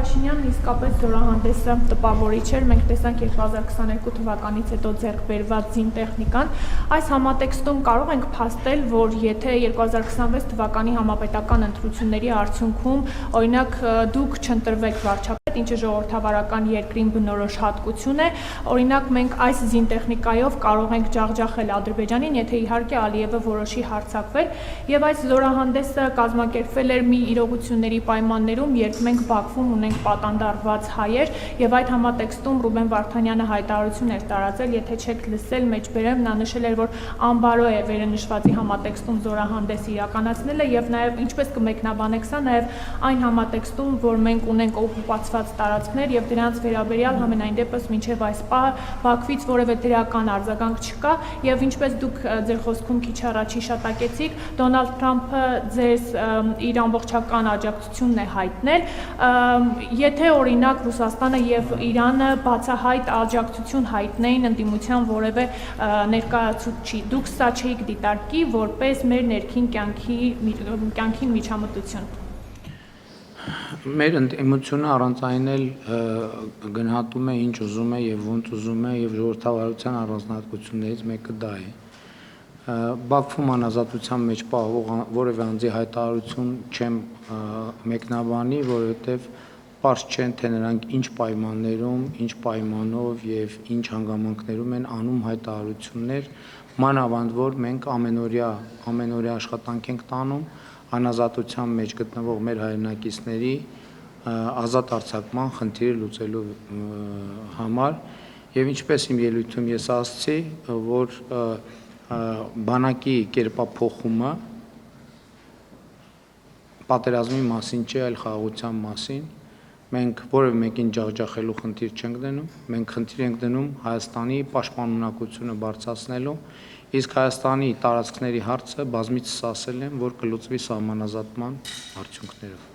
Փաշինյանն իսկապես զորահանդեսը տպավորիչ էր։ Մենք տեսանք 2022 թվականից հետո ձեռք բերված զինտեխնիկան։ Այս համատեքստում կարող ենք փաստել, որ եթե 2026 թվականի համապետական ընտրությունների արդյունքում, օրինակ, դուք չընտրվեք վարչապետ, ինչը ժողովրդավարական երկրին բնորոշ հատկություն է, օրինակ մենք այս զինտեխնիկայով կարող ենք ջախջախել Ադրբեջանին, եթե իհարկե Ալիևը որոշի հարձակվել, եւ այս զորահանդեսը կազմակերպվել էր մի իրողությունների պայմաններում, երբ մենք Բաքվում ունենք պատանդարված հայեր, եւ այդ համատեքստում Ռուբեն Վարդանյանը հայտարարություն էր տարածել, եթե չեք լսել, մեջբերեմ, նա նշել էր, որ անբարո է վերընշվածի համատեքստում զորահանդես իրականացնելը, եւ նաեւ ինչպես կմեկնաբանեք սա, նաեւ այն համատեքստում, որ մենք ունենք օկուպացված տարածքներ եւ դրանց վերաբերյալ համենայն դեպս մինչեւ այս պահը Բաքվից որևէ դրական արձագանք չկա, եւ ինչպես դուք ձեր խոսքում քիչ առաջ հիշատակեցիք, Դոնալդ Թրամփը ձեզ իր ամբողջական աջակցությունն է հայտնել, եթե օրինակ Ռուսաստանը եւ Իրանը բացահայտ աջակցություն հայտնեին ընդդիմության որևէ ներկայացուցչի, դուք սա չէիք դիտարկի որպես մեր ներքին կյանքին միջամտություն։ Մեր ընդդիմությունը առանց այն էլ գնահատում է ինչ ուզում է եւ ոնց ուզում է եւ ժողովրդավարության առանձնահատկություններից մեկը դա է։ Բաքվում անազատության մեջ պահվող որևէ անձի հայտարարություն չեմ մեկնաբանի, որովհետեւ պարզ չեն, թե նրանք ինչ պայմաններում, ինչ պայմանով եւ ինչ հանգամանքներում են անում հայտարարություններ, մանավանդ որ մենք ամենօրյա աշխատանք ենք տանում անազատության մեջ գտնվող մեր հայրենակիցների ազատ արձակման խնդիրը լուծելու համար եւ ինչպես իմ ելույթում ես ասացի, որ բանակի կերպափոխումը պատերազմի մասին չէ, այլ խաղաղության մասին, մենք որևէ մեկին ջախջախելու խնդիր չենք դնում, մենք խնդիր ենք դնում Հայաստանի պաշտպանունակությունը բարձրացնելու, իսկ Հայաստանի տարածքների հարցը բազմիցս ասել եմ, որ կլուծվի սահմանազատման արդյունքներով։